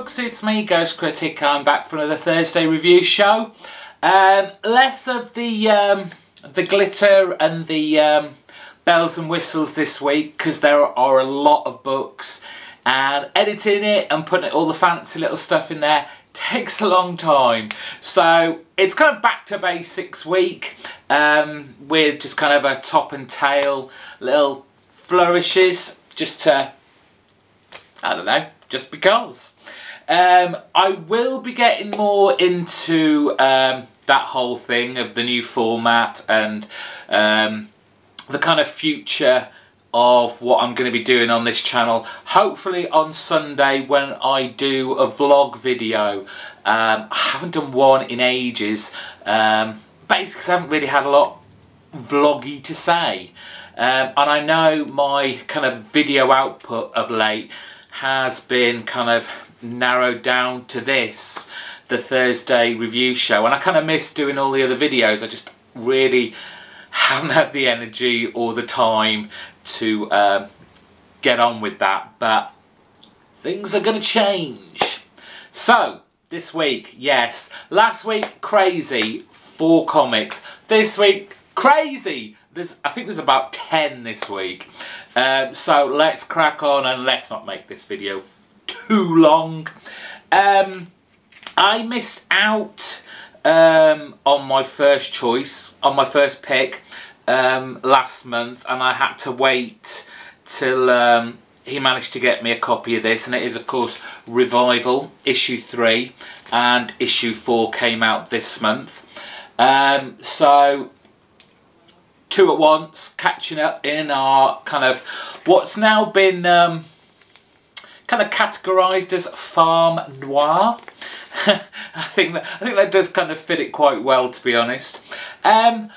folks, it's me, Ghost Critic. I'm back for another Thursday review show. Less of the glitter and the bells and whistles this week, because there are a lot of books, and editing it and putting all the fancy little stuff in there takes a long time. So it's kind of back to basics week, with just kind of a top and tail little flourishes, just to, I don't know, just because. I will be getting more into that whole thing of the new format and the kind of future of what I'm going to be doing on this channel. Hopefully on Sunday when I do a vlog video. I haven't done one in ages, basically because I haven't really had a lot vloggy to say. And I know my kind of video output of late has been kind of narrowed down to this, the Thursday review show, and I kind of miss doing all the other videos. I just really haven't had the energy or the time to get on with that, but things are going to change. So this week, yes, last week crazy 4 comics, this week crazy, I think there's about 10 this week. So let's crack on and let's not make this video too long. I missed out on my first choice, on my first pick last month, and I had to wait till he managed to get me a copy of this, and it is of course Revival issue 3, and issue 4 came out this month. So 2 at once, catching up in our kind of what's now been kind of categorised as farm noir. I think that does kind of fit it quite well, to be honest. I'm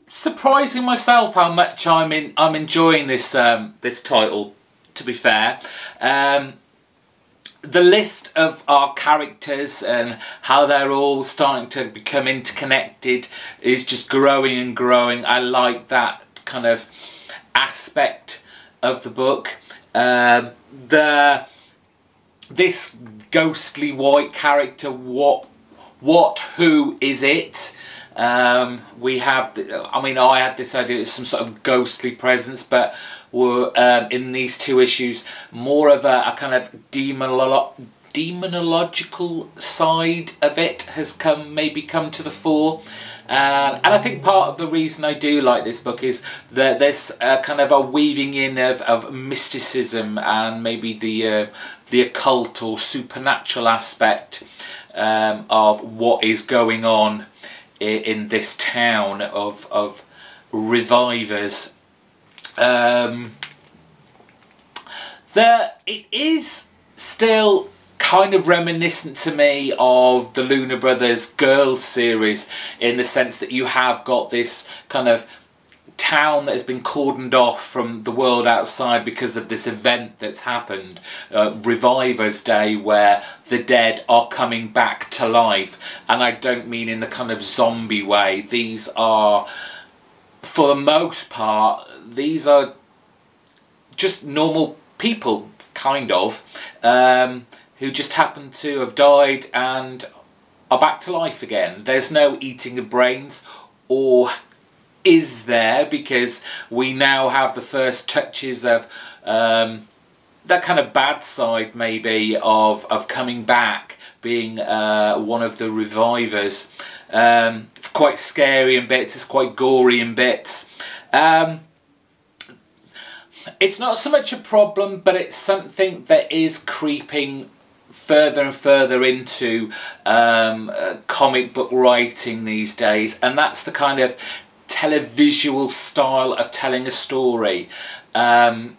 surprising myself how much I'm enjoying this this title, to be fair. The list of our characters and how they're all starting to become interconnected is just growing and growing. I like that kind of aspect of the book. This ghostly white character, who is it? We have, I mean, I had this idea it's some sort of ghostly presence, but we're in these 2 issues more of a kind of demonological side of it has maybe come to the fore. And I think part of the reason I do like this book is that there's kind of a weaving in of mysticism and maybe the occult or supernatural aspect of what is going on in this town of revivers. It is still kind of reminiscent to me of the Luna Brothers Girls series, in the sense that you have got this kind of town that has been cordoned off from the world outside because of this event that's happened, Revivers Day, where the dead are coming back to life. And I don't mean in the kind of zombie way. These are, for the most part, these are just normal people, kind of, who just happen to have died and are back to life again. There's no eating of brains, or is there? Because we now have the first touches of that kind of bad side, maybe, of coming back, being one of the revivers. It's quite scary in bits, it's quite gory in bits. It's not so much a problem, but it's something that is creeping further and further into comic book writing these days, and that's the kind of televisual style of telling a story. I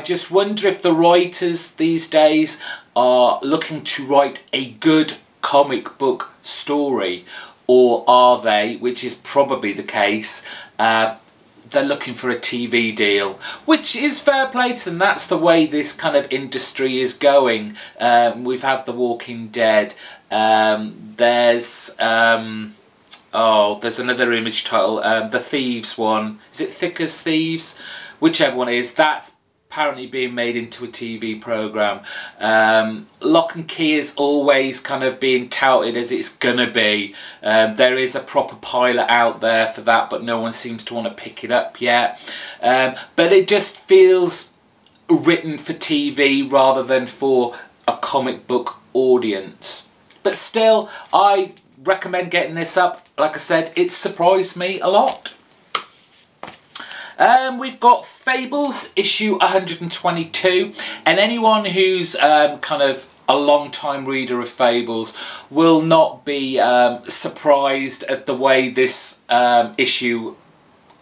just wonder if the writers these days are looking to write a good comic book story, or are they, which is probably the case, they're looking for a TV deal, which is fair play to them. That's the way this kind of industry is going. We've had The Walking Dead. There's another Image title, the Thieves one. Is it Thick as Thieves? Whichever one it is, that's apparently being made into a TV programme. Lock and Key is always kind of being touted as it's gonna be. There is a proper pilot out there for that, but no one seems to want to pick it up yet. But it just feels written for TV rather than for a comic book audience. But still, I recommend getting this up. Like I said, it surprised me a lot. We've got Fables issue 122, and anyone who's kind of a long time reader of Fables will not be surprised at the way this issue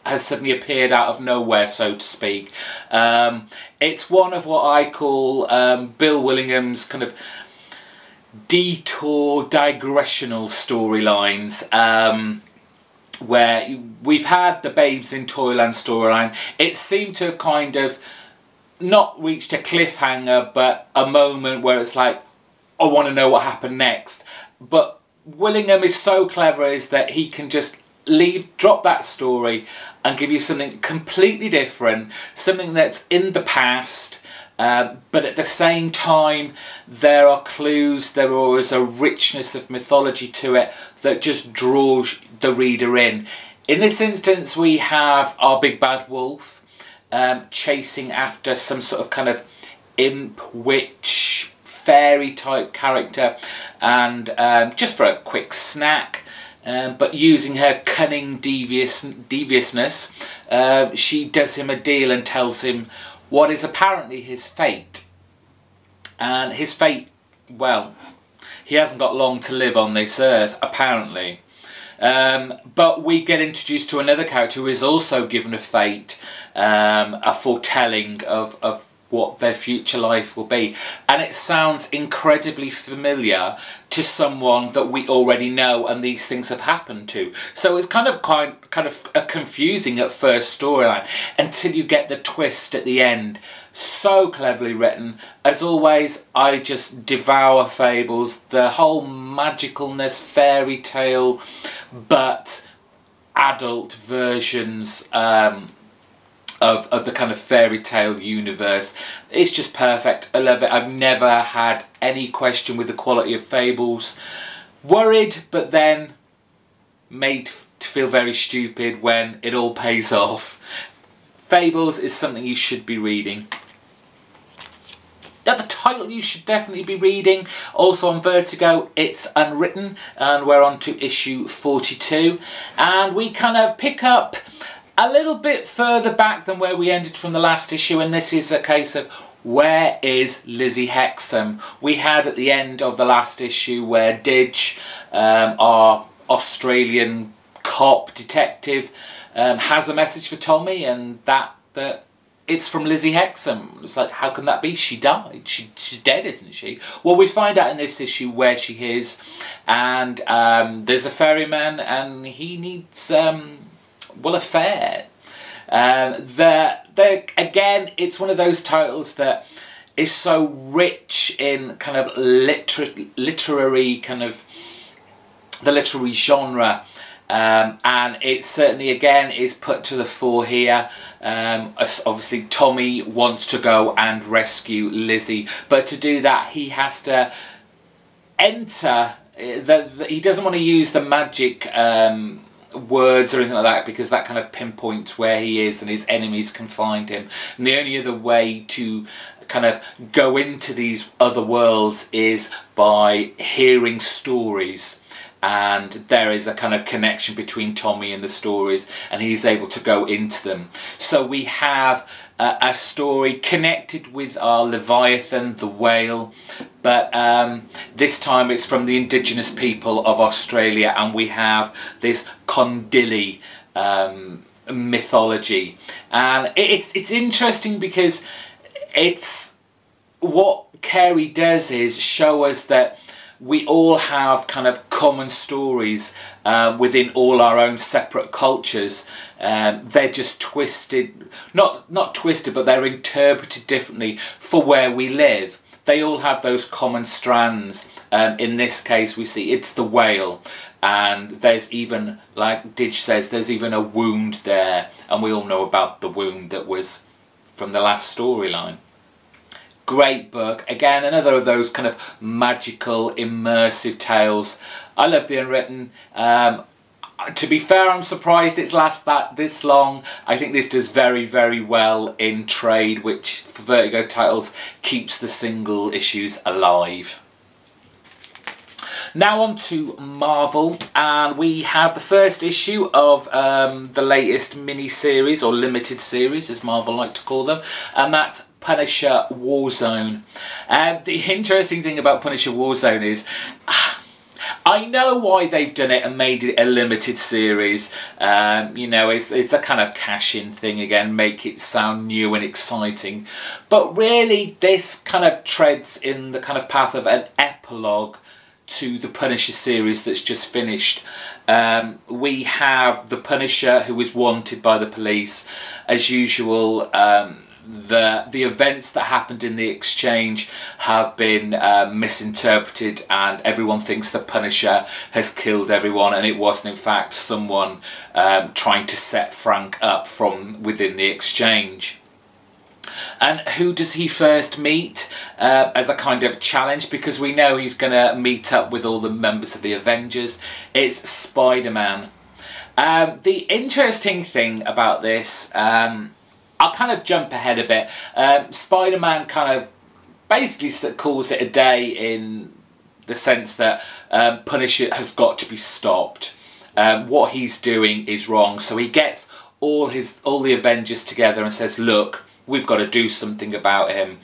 has suddenly appeared out of nowhere, so to speak. It's one of what I call Bill Willingham's kind of detour digressional storylines, where we've had the Babes in Toyland storyline. It seemed to have kind of not reached a cliffhanger, but a moment where it's like, I want to know what happened next. But Willingham is so clever is that he can just drop that story and give you something completely different, something that's in the past, but at the same time there are clues, there is a richness of mythology to it that just draws the reader in. In this instance we have our big bad wolf chasing after some sort of kind of imp, witch, fairy type character, and just for a quick snack, but using her cunning deviousness, she does him a deal and tells him what is apparently his fate. And his fate, well, he hasn't got long to live on this earth, apparently. But we get introduced to another character who is also given a fate, a foretelling of what their future life will be, and it sounds incredibly familiar to someone that we already know and these things have happened to. So it's kind of a confusing at first storyline until you get the twist at the end. So cleverly written. As always, I just devour Fables. The whole magicalness, fairy tale, but adult versions of the kind of fairy tale universe. It's just perfect. I love it. I've never had any question with the quality of Fables. Worried, but then made to feel very stupid when it all pays off. Fables is something you should be reading. Now, the title you should definitely be reading, also on Vertigo, it's Unwritten, and we're on to issue 42, and we kind of pick up a little bit further back than where we ended from the last issue, and this is a case of where is Lizzie Hexam? We had at the end of the last issue where Didge, our Australian cop detective, has a message for Tommy, and that it's from Lizzie Hexam. It's like, how can that be? She died. She's dead, isn't she? Well, we find out in this issue where she is, and there's a ferryman, and he needs well, a fare. Again, it's one of those titles that is so rich in kind of literary kind of the literary genre, and it certainly again is put to the fore here. Obviously Tommy wants to go and rescue Lizzie, but to do that he has to enter he doesn't want to use the magic words or anything like that, because that kind of pinpoints where he is and his enemies can find him, and the only other way to kind of go into these other worlds is by hearing stories, and there is a kind of connection between Tommy and the stories, and he's able to go into them. So we have a story connected with our Leviathan, the whale, but this time it's from the indigenous people of Australia, and we have this Condili mythology, and it's interesting because it's what Carey does is show us that we all have kind of common stories within all our own separate cultures. They're just twisted, not twisted, but they're interpreted differently for where we live. They all have those common strands. In this case we see it's the whale, and there's even, like Didge says, there's even a wound there, and we all know about the wound that was from the last storyline. Great book. Again, another of those kind of magical, immersive tales. I love The Unwritten. To be fair, I'm surprised it's lasted this long. I think this does very, very well in trade, which for Vertigo titles keeps the single issues alive. Now on to Marvel, and we have the first issue of the latest mini-series, or limited series as Marvel like to call them, and that's Punisher Warzone. The interesting thing about Punisher Warzone is, I know why they've done it and made it a limited series. You know, it's a kind of cash-in thing again, make it sound new and exciting. But really, this kind of treads in the kind of path of an epilogue to the Punisher series that's just finished. We have the Punisher who is wanted by the police. As usual, the events that happened in the exchange have been misinterpreted, and everyone thinks the Punisher has killed everyone, and it wasn't in fact someone trying to set Frank up from within the exchange. And who does he first meet as a kind of challenge? Because we know he's going to meet up with all the members of the Avengers. It's Spider-Man. The interesting thing about this, I'll kind of jump ahead a bit. Spider-Man kind of basically calls it a day in the sense that Punisher has got to be stopped. What he's doing is wrong. So he gets all the Avengers together and says, look, we've got to do something about him.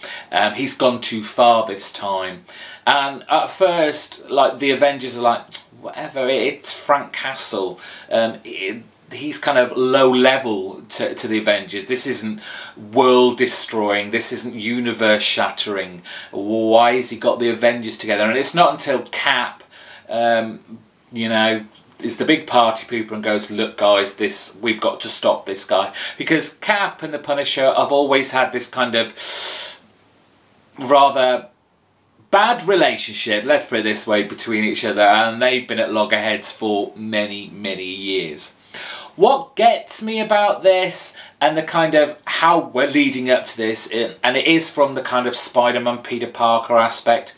He's gone too far this time. And at first, like, the Avengers are like, whatever, it's Frank Castle. He's kind of low level to the Avengers. This isn't world destroying. This isn't universe shattering. Why has he got the Avengers together? And it's not until Cap, you know, is the big party pooper and goes, look guys, we've got to stop this guy. Because Cap and the Punisher have always had this kind of rather bad relationship, let's put it this way, between each other, and they've been at loggerheads for many, many years. What gets me about this, and the kind of how we're leading up to this, and it is from the kind of Spider-Man Peter Parker aspect,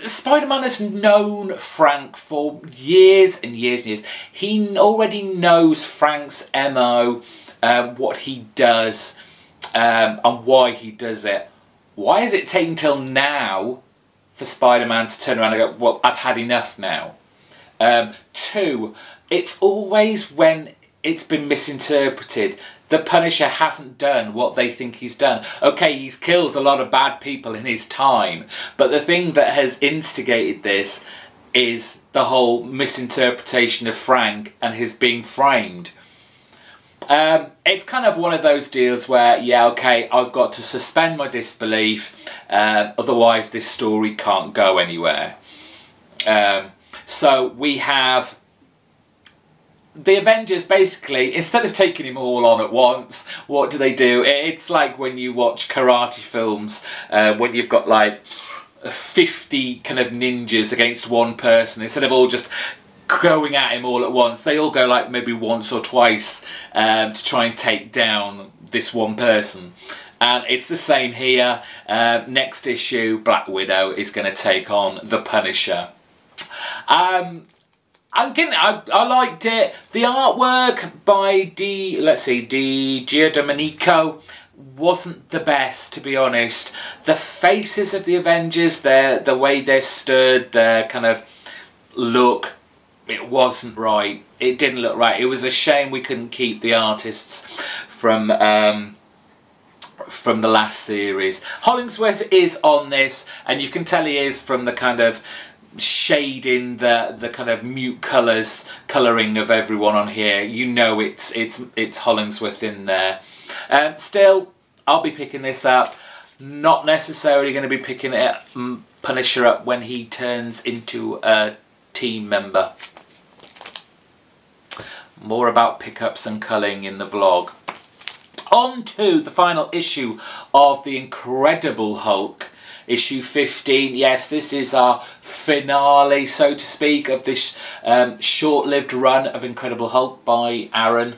Spider-Man has known Frank for years and years and years. He already knows Frank's MO, what he does, and why he does it. Why is it taking till now for Spider-Man to turn around and go, well, I've had enough now? Two, it's always when it's been misinterpreted. The Punisher hasn't done what they think he's done. Okay, he's killed a lot of bad people in his time, but the thing that has instigated this is the whole misinterpretation of Frank and his being framed. It's kind of one of those deals where, yeah, okay, I've got to suspend my disbelief, otherwise this story can't go anywhere. So we have the Avengers basically, instead of taking him all on at once, what do? It's like when you watch karate films, when you've got like 50 kind of ninjas against one person, instead of all just going at him all at once, they all go like maybe once or twice to try and take down this one person. And it's the same here. Next issue, Black Widow is going to take on the Punisher. I liked it. The artwork by Di Giandomenico wasn't the best, to be honest. The faces of the Avengers, the way they're stood, their kind of look, it wasn't right. It didn't look right. It was a shame we couldn't keep the artists from the last series. Hollingsworth is on this, and you can tell he is from the kind of shading, the kind of mute colouring of everyone on here. You know it's Hollingsworth in there. Still, I'll be picking this up. Not necessarily going to be picking it Punisher up when he turns into a team member. More about pickups and culling in the vlog. On to the final issue of The Incredible Hulk. Issue 15. Yes, this is our finale, so to speak, of this short-lived run of Incredible Hulk by Aaron.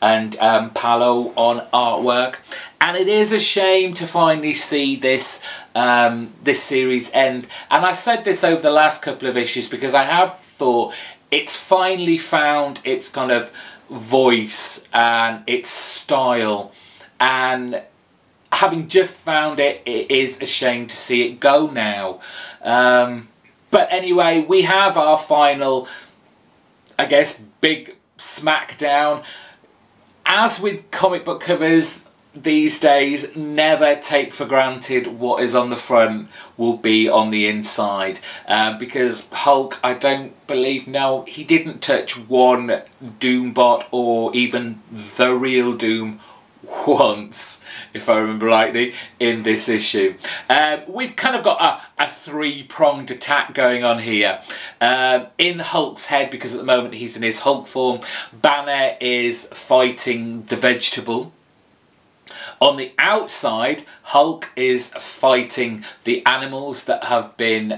and Palo on artwork. And it is a shame to finally see this this series end. And I've said this over the last couple of issues because I have thought it's finally found its kind of voice and its style, and having just found it, it is a shame to see it go now. But anyway, we have our final, I guess, big smackdown. As with comic book covers these days, never take for granted what is on the front will be on the inside, because Hulk, I don't believe, no, he didn't touch one Doombot or even the real Doom once, if I remember rightly, in this issue. We've kind of got a three-pronged attack going on here. In Hulk's head, because at the moment he's in his Hulk form, Banner is fighting the Vegetable. On the outside, Hulk is fighting the animals that have been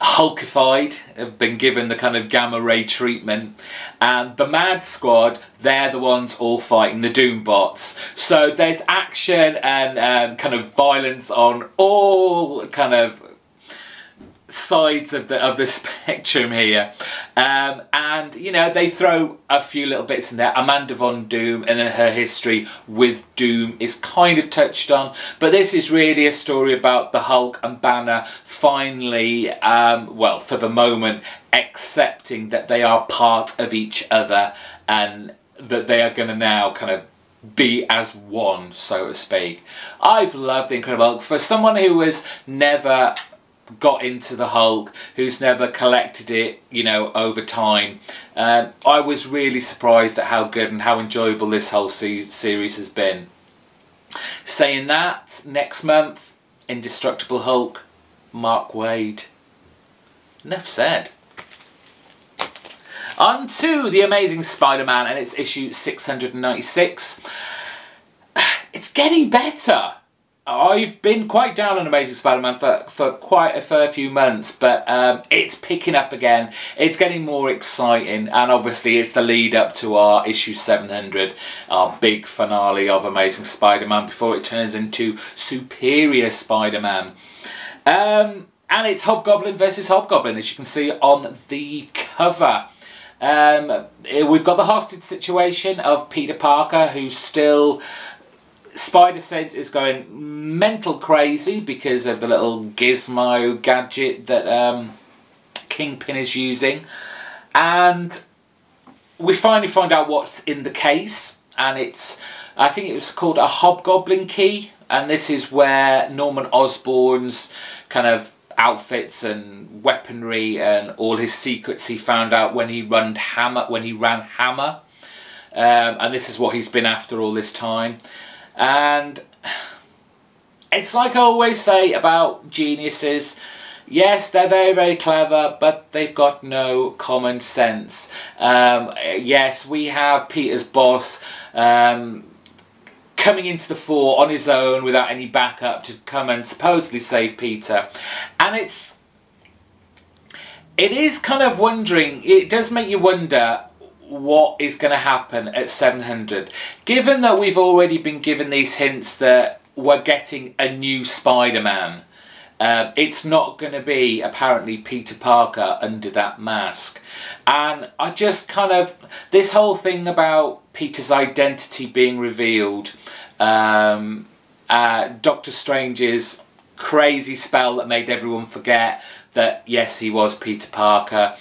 Hulkified, have been given the kind of gamma ray treatment, and the Mad Squad, they're the ones all fighting the Doombots. So there's action and kind of violence on all kind of sides of the spectrum here, and you know, they throw a few little bits in there. Amanda Von Doom and her history with Doom is kind of touched on, but this is really a story about the Hulk and Banner finally, well, for the moment, accepting that they are part of each other and that they are going to now kind of be as one, so to speak. I've loved the Incredible Hulk. For someone who has never got into the Hulk, who's never collected it, you know, over time, I was really surprised at how good and how enjoyable this whole series has been. Saying that, next month, Indestructible Hulk, Mark Waid. Enough said. On to The Amazing Spider-Man, and it's issue 696. It's getting better. I've been quite down on Amazing Spider-Man for quite a fair few months, but it's picking up again. It's getting more exciting, and obviously it's the lead up to our issue 700, our big finale of Amazing Spider-Man before it turns into Superior Spider-Man. And it's Hobgoblin versus Hobgoblin, as you can see on the cover. We've got the hostage situation of Peter Parker, who's still... Spider-Sense is going mental crazy because of the little gizmo gadget that Kingpin is using. And we finally find out what's in the case. And it's, I think it was called a Hobgoblin key. And this is where Norman Osborn's kind of outfits and weaponry and all his secrets he found out when he ran Hammer. And this is what he's been after all this time. And it's like I always say about geniuses, yes, they're very, very clever, but they've got no common sense. Yes, we have Peter's boss coming into the fore on his own without any backup to come and supposedly save Peter. And it is kind of wondering, it does make you wonder what is going to happen at 700, given that we've already been given these hints that we're getting a new Spider-Man. It's not going to be apparently Peter Parker under that mask, and I just kind of, this whole thing about Peter's identity being revealed, Doctor Strange's crazy spell that made everyone forget that yes, he was Peter Parker,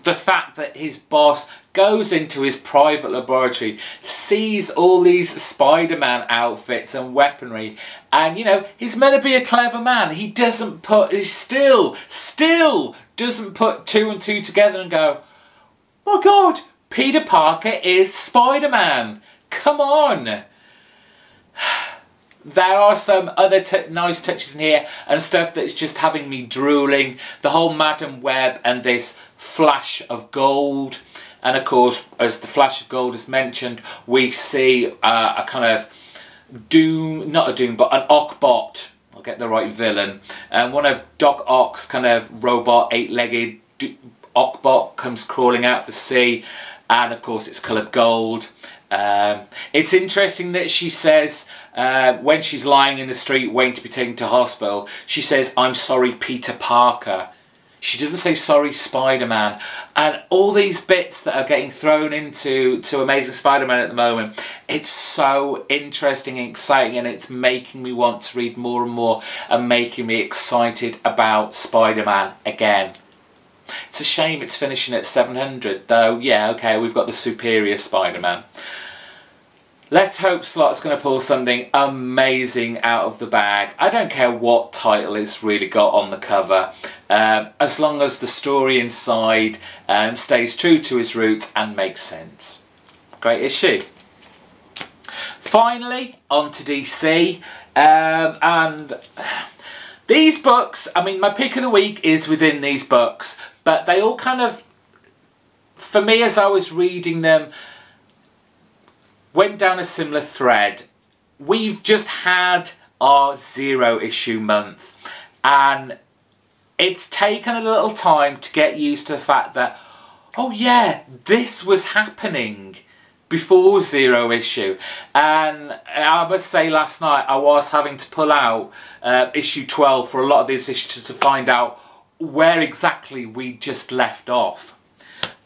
the fact that his boss goes into his private laboratory, sees all these Spider-Man outfits and weaponry, and, you know, he's meant to be a clever man. He doesn't put, he still doesn't put two and two together and go, oh God, Peter Parker is Spider-Man. Come on. There are some other nice touches in here and stuff that's just having me drooling. The whole Madam Web and this Flash of Gold. And of course, as the Flash of Gold is mentioned, we see a kind of Doom, not a Doom, but an Ockbot. I'll get the right villain. And one of Doc Ock's kind of robot, eight-legged Ockbot comes crawling out the sea. and of course it's coloured gold. It's interesting that she says when she's lying in the street waiting to be taken to hospital, she says, "I'm sorry, Peter Parker." She doesn't say sorry, Spider-Man. And all these bits that are getting thrown into Amazing Spider-Man at the moment, it's so interesting and exciting, and it's making me want to read more and more and making me excited about Spider-Man again. It's a shame it's finishing at 700, though. Yeah, okay, we've got the superior Spider-Man. Let's hope Slott's going to pull something amazing out of the bag. I don't care what title it's really got on the cover, as long as the story inside stays true to its roots and makes sense. Great issue. Finally, on to DC, and these books, I mean, my pick of the week is within these books, but they all kind of, for me as I was reading them, went down a similar thread. We've just had our 0 issue month, and it's taken a little time to get used to the fact that, oh yeah, this was happening before 0 issue. And I must say, last night I was having to pull out issue 12 for a lot of these issues to find out where exactly we just left off.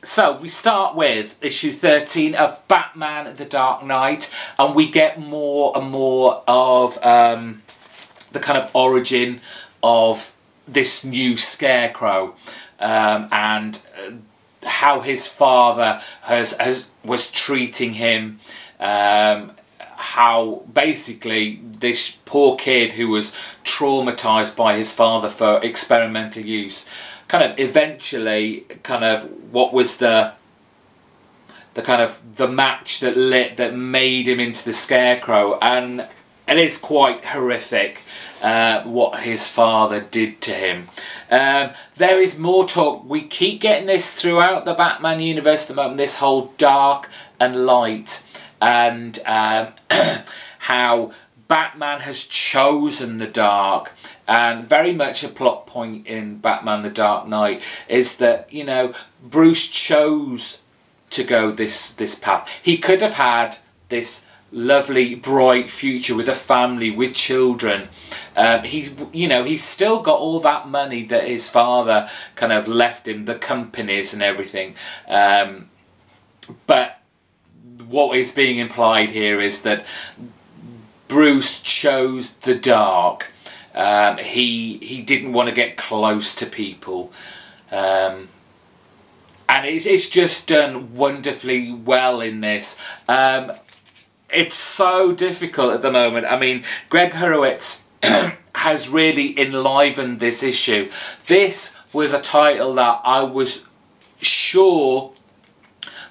So we start with issue 13 of Batman The Dark Knight, and we get more and more of the kind of origin of this new Scarecrow, and how his father was treating him, how basically this poor kid who was traumatized by his father for experimental use, kind of eventually kind of what was the kind of the match that made him into the Scarecrow, and it's quite horrific what his father did to him. There is more talk. We keep getting this throughout the Batman universe at the moment, this whole dark and light, and how Batman has chosen the dark. And very much a plot point in Batman The Dark Knight is that, you know, Bruce chose to go this path. He could have had this lovely, bright future with a family, with children. He's still got all that money that his father kind of left him, the companies and everything. But what is being implied here is that Bruce chose the dark. He didn't want to get close to people, and it's just done wonderfully well in this. It's so difficult at the moment. I mean, Greg Hurwitz has really enlivened this issue. This was a title that I was sure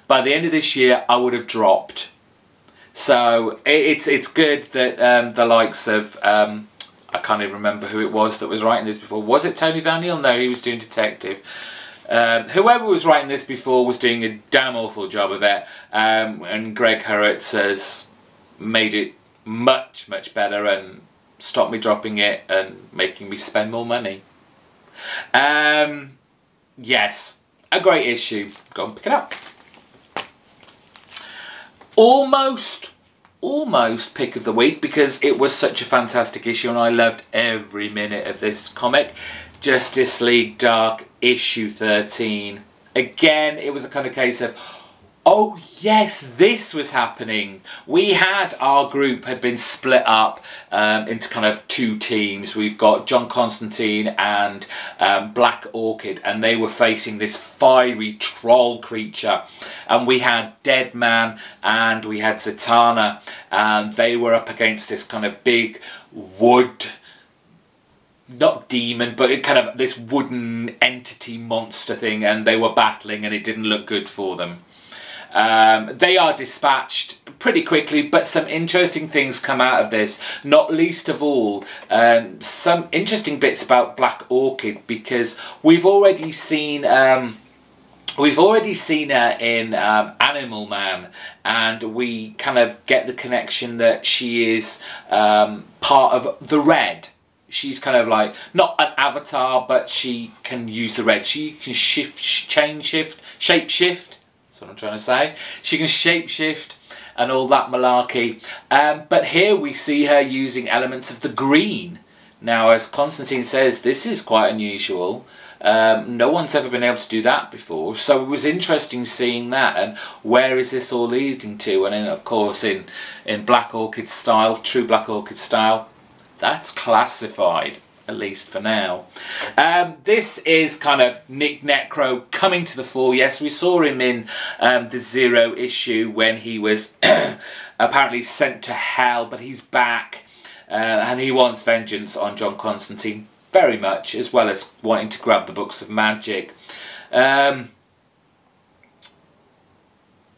by the end of this year I would have dropped. So it's good that the likes of I can't even remember who it was that was writing this before. Was it Tony Daniel? No, he was doing Detective. Whoever was writing this before was doing a damn awful job of it. And Greg Hurwitz has made it much, much better and stopped me dropping it and making me spend more money. Yes, a great issue. Go and pick it up. Almost pick of the week, because it was such a fantastic issue and I loved every minute of this comic. Justice League Dark issue 13. Again, it was a kind of case of, oh yes, this was happening. We had, our group had been split up into kind of 2 teams. We've got John Constantine and Black Orchid, and they were facing this fiery troll creature. And we had Deadman and we had Zatanna, and they were up against this kind of big wood, not demon, but it kind of this wooden entity monster thing, and they were battling and it didn't look good for them. They are dispatched pretty quickly, but some interesting things come out of this, not least of all some interesting bits about Black Orchid, because we've already seen her in Animal Man, and we kind of get the connection that she is part of the Red. She's kind of like, not an avatar, but she can use the Red. She can shape shift. That's what I'm trying to say. She can shapeshift and all that malarkey. But here we see her using elements of the green. Now, as Constantine says, this is quite unusual. No one's ever been able to do that before. So it was interesting seeing that, and where is this all leading to? And then, of course, in Black Orchid style, true Black Orchid style, that's classified, at least for now. This is kind of Nick Necro coming to the fore. Yes, we saw him in the Zero issue when he was apparently sent to hell, but he's back. And he wants vengeance on John Constantine very much, as well as wanting to grab the books of magic.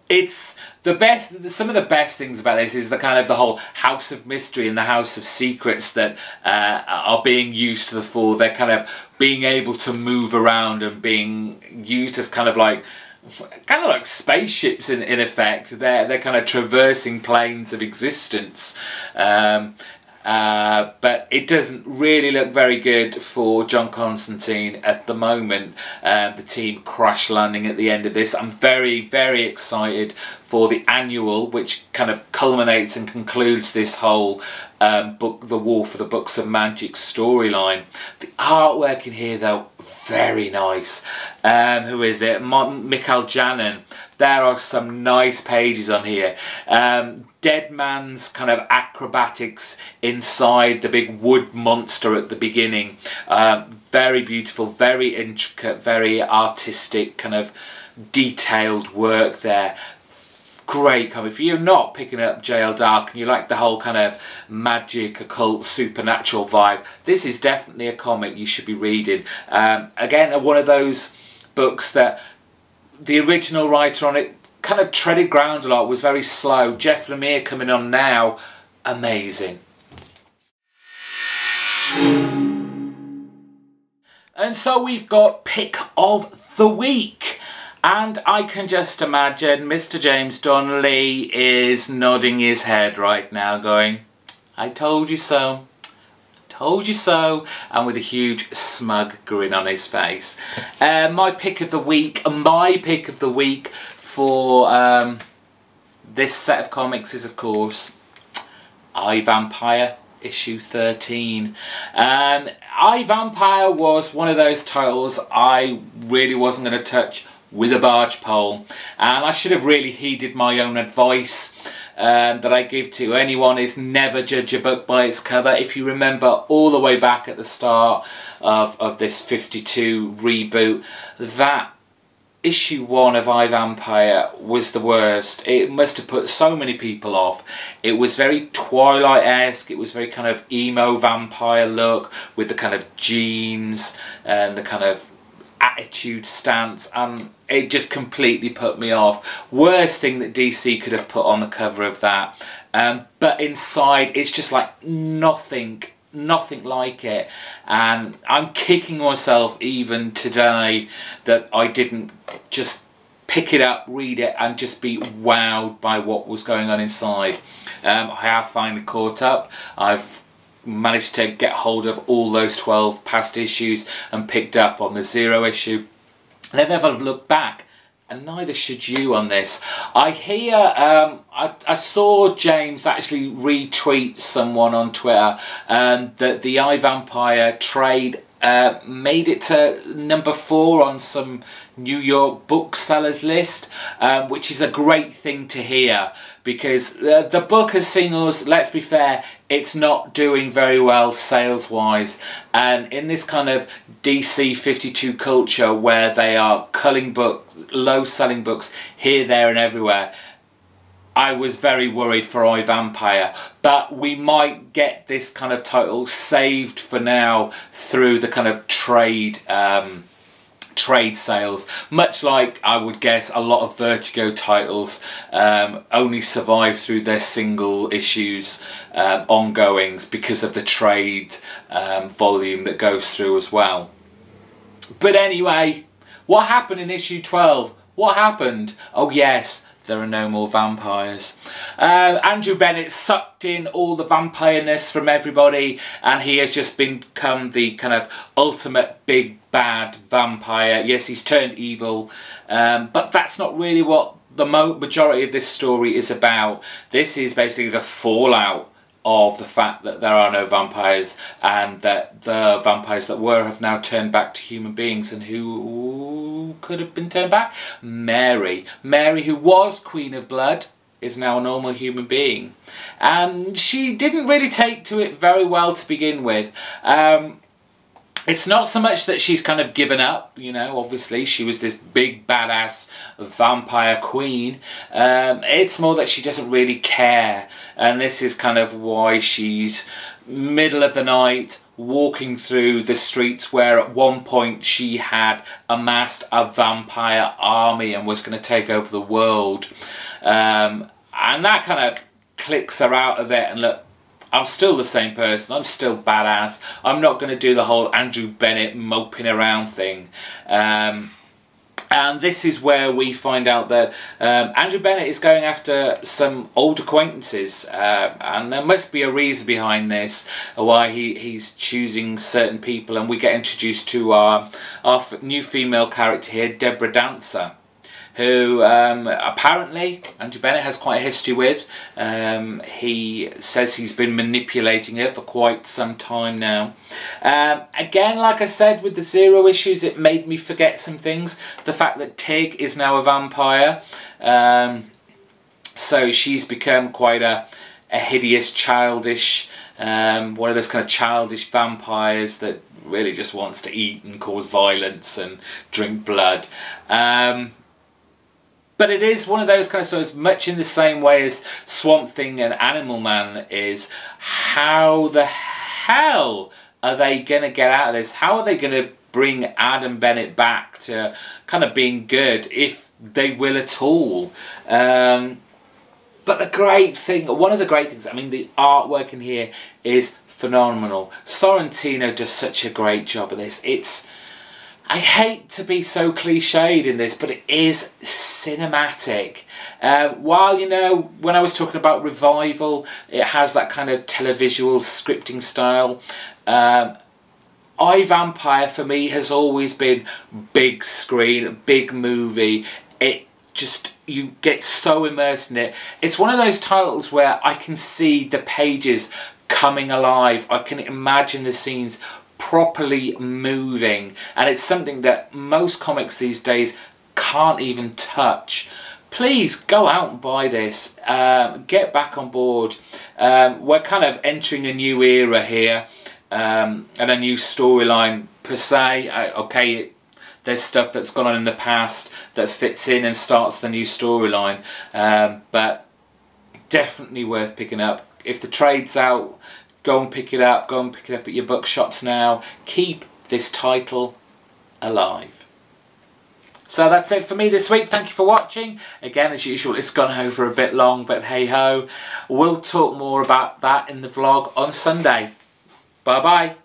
It's the best. Some of the best things about this is the kind of the whole House of Mystery and the House of Secrets that are being used to the fore. They're kind of being able to move around and being used as kind of like spaceships in effect. They're kind of traversing planes of existence. But it doesn't really look very good for John Constantine at the moment. The team crash landing at the end of this. I'm very, very excited for the annual, which kind of culminates and concludes this whole book, The War for the Books of Magic storyline. The artwork in here, though, very nice. Who is it? Michael Janin. There are some nice pages on here. Dead Man's kind of acrobatics inside the big wood monster at the beginning. Very beautiful, very intricate, very artistic, kind of detailed work there. Great comic. If you're not picking up J.L. Dark and you like the whole kind of magic, occult, supernatural vibe, this is definitely a comic you should be reading. Again, one of those books that the original writer on it kind of treaded ground a lot, was very slow. Jeff Lemire coming on now, amazing. And so we've got Pick of the Week. And I can just imagine Mr. James Donnelly is nodding his head right now going, I told you so. Told you so, and with a huge smug grin on his face. My pick of the week for this set of comics is, of course, I, Vampire, issue 13. I, Vampire was one of those titles I really wasn't going to touch with a barge pole, and I should have really heeded my own advice that I give to anyone, is never judge a book by its cover. If you remember all the way back at the start of this 52 reboot, that issue 1 of I, Vampire was the worst. It must have put so many people off. It was very Twilight-esque. It was very kind of emo vampire look with the kind of jeans and the kind of attitude stance, and it just completely put me off. Worst thing that DC could have put on the cover of that. But inside it's just like nothing like it, and I'm kicking myself even today that I didn't just pick it up, read it, and just be wowed by what was going on inside. I have finally caught up. I've managed to get hold of all those 12 past issues and picked up on the Zero issue. And I've never looked back, and neither should you on this. I hear, I saw James actually retweet someone on Twitter that the I, Vampire trade made it to number 4 on some New York booksellers list, which is a great thing to hear, because the book has seen us, let's be fair, it's not doing very well sales wise, and in this kind of DC 52 culture where they are culling books, low selling books here, there and everywhere, I was very worried for I, Vampire, but we might get this kind of title saved for now through the kind of trade sales, much like I would guess a lot of Vertigo titles only survive through their single issues ongoings because of the trade volume that goes through as well. But anyway, what happened in issue 12? What happened? Oh yes, there are no more vampires. Andrew Bennett sucked in all the vampire-ness from everybody, and he has just become the kind of ultimate big bad vampire. Yes, he's turned evil, but that's not really what the majority of this story is about. This is basically the fallout of the fact that there are no vampires, and that the vampires that were have now turned back to human beings. And who could have been turned back? Mary. Mary, who was Queen of Blood, is now a normal human being. And she didn't really take to it very well to begin with. It's not so much that she's kind of given up, you know, obviously she was this big badass vampire queen. It's more that she doesn't really care, and this is kind of why she's middle of the night walking through the streets where at one point she had amassed a vampire army and was going to take over the world. And that kind of clicks her out of it, and look, I'm still the same person, I'm still badass, I'm not going to do the whole Andrew Bennett moping around thing. And this is where we find out that Andrew Bennett is going after some old acquaintances, and there must be a reason behind this, why he's choosing certain people, and we get introduced to our new female character here, Deborah Dancer, who apparently Andrew Bennett has quite a history with. He says he's been manipulating her for quite some time now. Again, like I said, with the Zero issues, it made me forget some things. The fact that Tig is now a vampire. So she's become quite a hideous, childish, one of those kind of childish vampires that really just wants to eat and cause violence and drink blood. But it is one of those kind of stories, much in the same way as Swamp Thing and Animal Man is. How the hell are they going to get out of this? How are they going to bring Adam Bennett back to kind of being good, if they will at all? But the great thing, one of the great things, I mean, the artwork in here is phenomenal. Sorrentino does such a great job of this. I hate to be so cliched in this, but it is cinematic. While, you know, when I was talking about Revival, it has that kind of televisual scripting style. iVampire for me has always been big screen, big movie. It just, you get so immersed in it. It's one of those titles where I can see the pages coming alive. I can imagine the scenes properly moving, and it's something that most comics these days can't even touch. Please go out and buy this. Get back on board. We're kind of entering a new era here, and a new storyline per se. Okay, there's stuff that's gone on in the past that fits in and starts the new storyline, but definitely worth picking up. If the trade's out, go and pick it up. Go and pick it up at your bookshops now. Keep this title alive. So that's it for me this week. Thank you for watching. Again, as usual, it's gone over a bit long, but hey ho. We'll talk more about that in the vlog on Sunday. Bye bye.